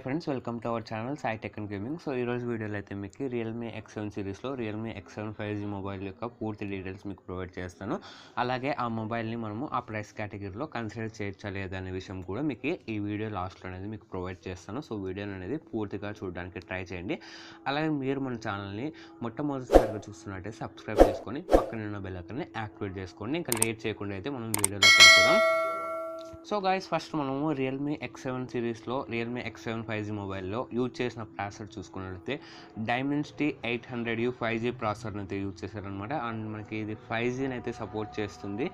Friends, welcome to our channel Sai tech and gaming. So ఈరోజు వీడియోలో అయితే మీకు రియల్మీ X7 సిరీస్లో రియల్మీ X7 5G మొబైల్ యొక్క పూర్తి డీటెయిల్స్ మీకు ప్రొవైడ్ చేస్తాను. అలాగే ఆ మొబైల్ని మనము ఆ ప్రైస్ కేటగిరీలో కన్సిడర్ చేయొచ్చా లేదా అనే విషయం కూడా మీకు ఈ వీడియో లాస్ట్లో అనేది మీకు ప్రొవైడ్ చేస్తాను. సో వీడియోని అనేది పూర్తిగా చూడడానికి ట్రై చేయండి. అలాగే మీరు మన ఛానల్ని మొట్టమొదటిసారిగా చూస్తున్నట్టయితే సబ్స్క్రైబ్ చేసుకొని పక్కన ఉన్న బెల్ ఐకాన్ని యాక్టివేట్ చేసుకోండి. ఇంకా లేట్ చేయకుండా అయితే మనం వీడియోలో కలుపుదాం. సో గైస్, ఫస్ట్ మనము రియల్మీ X7 సిరీస్లో రియల్మీ X7 5G మొబైల్లో యూజ్ చేసిన ప్రాసెసర్ చూసుకున్నట్లయితే డైమెన్సిటీ 800U 5G ప్రాసెసర్ని అయితే యూజ్ చేశారనమాట. అండ్ మనకి ఇది 5Gని అయితే సపోర్ట్ చేస్తుంది.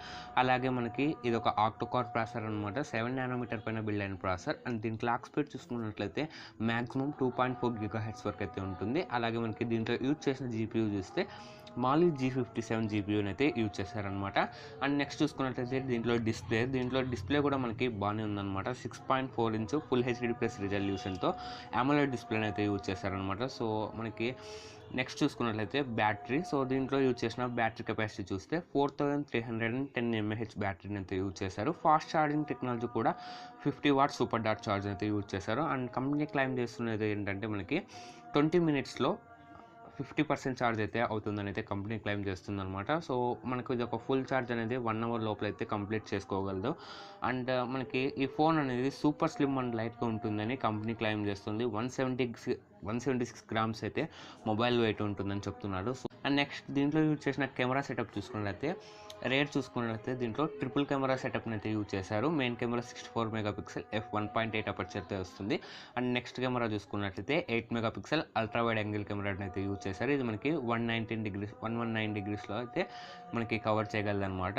అలాగే మనకి ఇది ఒక ఆక్టోకోర్ ప్రాసెసర్ అనమాట. 7 nm పైన బిల్డ్ అయిన ప్రాసెసర్. అండ్ దీని క్లాక్ స్పీడ్ చూసుకున్నట్లయితే మ్యాక్సిమం 2.4 GHz వరకు అయితే ఉంటుంది. అలాగే మనకి దీంట్లో యూజ్ చేసిన GPU చూస్తే మాలీ G57 GPUని అయితే యూజ్ చేశారనమాట. అండ్ నెక్స్ట్ చూసుకున్నట్లయితే దీంట్లో డిస్ప్లే కూడా మనకి బాగానే ఉందన్నమాట. 6.4 ఇంచ్ ఫుల్ హెచ్డి ప్లస్ రిజల్యూషన్తో AMOLED డిస్ప్లేని అయితే యూజ్ చేశారనమాట. సో మనకి నెక్స్ట్ చూసుకున్నట్లయితే బ్యాటరీ. సో దీంట్లో యూజ్ చేసిన బ్యాటరీ కెపాసిటీ చూస్తే 4310 mAh బ్యాటరీని అయితే యూజ్ చేశారు. ఫాస్ట్ ఛార్జింగ్ టెక్నాలజీ కూడా 50 వాట్ సూపర్ డాట్ ఛార్జ్ అయితే యూజ్ చేశారు. అండ్ కంపెనీ క్లైమ్ చేస్తున్నది ఏంటంటే మనకి 20 minutesలో 50% ఛార్జ్ అయితే అవుతుందని అయితే కంపెనీ క్లైమ్ చేస్తుంది అనమాట. సో మనకు ఇది ఒక ఫుల్ ఛార్జ్ అనేది 1 hour లోపల అయితే కంప్లీట్ చేసుకోగలదు. అండ్ మనకి ఈ ఫోన్ అనేది సూపర్ స్లిమ్ అండ్ లైట్గా ఉంటుందని కంపెనీ క్లైమ్ చేస్తుంది. 176 grams అయితే మొబైల్ వెయిట్ ఉంటుందని చెప్తున్నారు. సో అండ్ నెక్స్ట్ దీంట్లో యూజ్ చేసిన కెమెరా సెటప్ చూసుకున్నట్లయితే దీంట్లో ట్రిపుల్ కెమెరా సెటప్ని అయితే యూజ్ చేశారు. మెయిన్ కెమెరా 64 MP f1.8 అపర్చర్తో వస్తుంది. అండ్ నెక్స్ట్ కెమెరా చూసుకున్నట్లయితే 8 MP అల్ట్రా వైడ్ యాంగిల్ కెమెరాని అయితే యూజ్ చేశారు. ఇది మనకి 119 degreesలో అయితే మనకి కవర్ చేయగలదు అనమాట.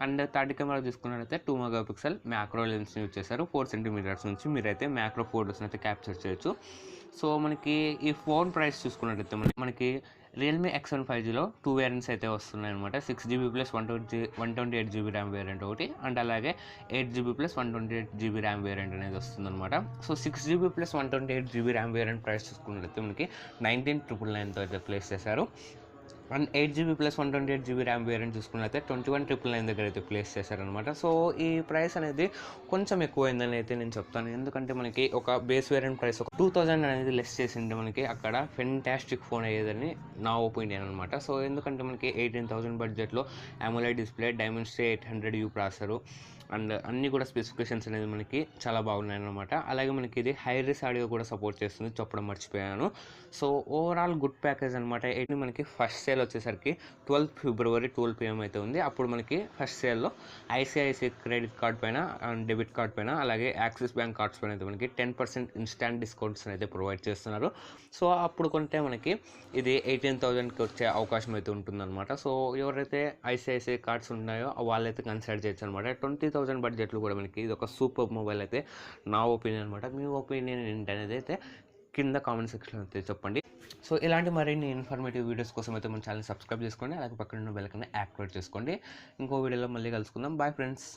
అండ్ థర్డ్ కెమెరా చూసుకున్నట్లయితే 2 MP మ్యాక్రో లెన్స్ని యూజ్ చేశారు. 4 cm నుంచి మీరైతే మ్యాక్రో ఫోటోస్ని అయితే క్యాప్చర్ చేయొచ్చు. సో మనకి ఈ ఫోన్ ప్రైస్ చూసుకున్నట్లయితే మనకి రియల్మీ X7 5Gలో 2 వేరియంట్స్ అయితే వస్తున్నాయి అనమాట. 6GB plus 128GB RAM variant ఒకటి, అండ్ అలాగే 8GB plus 128GB RAM variant అనేది వస్తుందన్నమాట. So 6GB plus 128GB RAM variant price చూసుకున్నట్లయితే మనకి 19,999తో అయితే ప్లేస్ చేశారు. And 8GB plus 128GB RAM variant చూసుకున్నట్లయితే 21,999 దగ్గర అయితే ప్లేస్ చేశారనమాట. సో ఈ ప్రైస్ అనేది కొంచెం ఎక్కువైందని అయితే నేను చెప్తాను. ఎందుకంటే మనకి ఒక బేస్ వేరియంట్ ప్రైస్ ఒక 2000 అనేది లెస్ చేసింటే మనకి అక్కడ ఫెంటాస్టిక్ ఫోన్ అయ్యేదని నా ఒపీనియన్ అనమాట. సో ఎందుకంటే మనకి 18,000 బడ్జెట్లో AMOLED display, Dimensity 800U processor and అన్నీ కూడా స్పెసిఫికేషన్స్ అనేది మనకి చాలా బాగున్నాయి అనమాట. అలాగే మనకి ఇది హై రిస్ ఆడియో కూడా సపోర్ట్ చేస్తుంది, చెప్పడం మర్చిపోయాను. సో ఓవరాల్ గుడ్ ప్యాకేజ్ అనమాట. మనకి ఫస్ట్ సేల్ వచ్చేసరికి 12 February 12 PM అయితే ఉంది. అప్పుడు మనకి ఫస్ట్ సేల్లో ICICI క్రెడిట్ కార్డ్ పైన అండ్ డెబిట్ కార్డ్ పైన అలాగే యాక్సిస్ బ్యాంక్ కార్డ్స్ పైన అయితే మనకి 10% ఇన్స్టాంట్ డిస్కౌంట్స్ అయితే ప్రొవైడ్ చేస్తున్నారు. సో అప్పుడు కొంటే మనకి ఇది 18,000కి వచ్చే అవకాశం అయితే ఉంటుందన్నమాట. సో ఎవరైతే ICICI కార్డ్స్ ఉన్నాయో వాళ్ళైతే కన్సిడర్ చేయొచ్చు అనమాట. 20,000 బడ్జెట్లో కూడా మనకి ఇది ఒక సూపర్ మొబైల్ అయితే నా ఒపీనియన్ అనమాట. మీ ఒపీనియన్ ఏంటనేది అయితే కింద కామెంట్ సెక్షన్లో అయితే చెప్పండి. సో ఇలాంటి మరిన్ని ఇన్ఫర్మేటివ్ వీడియోస్ కోసం అయితే మన ఛానల్ సబ్స్క్రైబ్ చేసుకోండి. అలాగే పక్కన ఉన్న బెల్ ఐకాన్ని యాక్టివేట్ చేసుకోండి. ఇంకో వీడియోలో మళ్ళీ కలుసుకుందాం. Bye friends.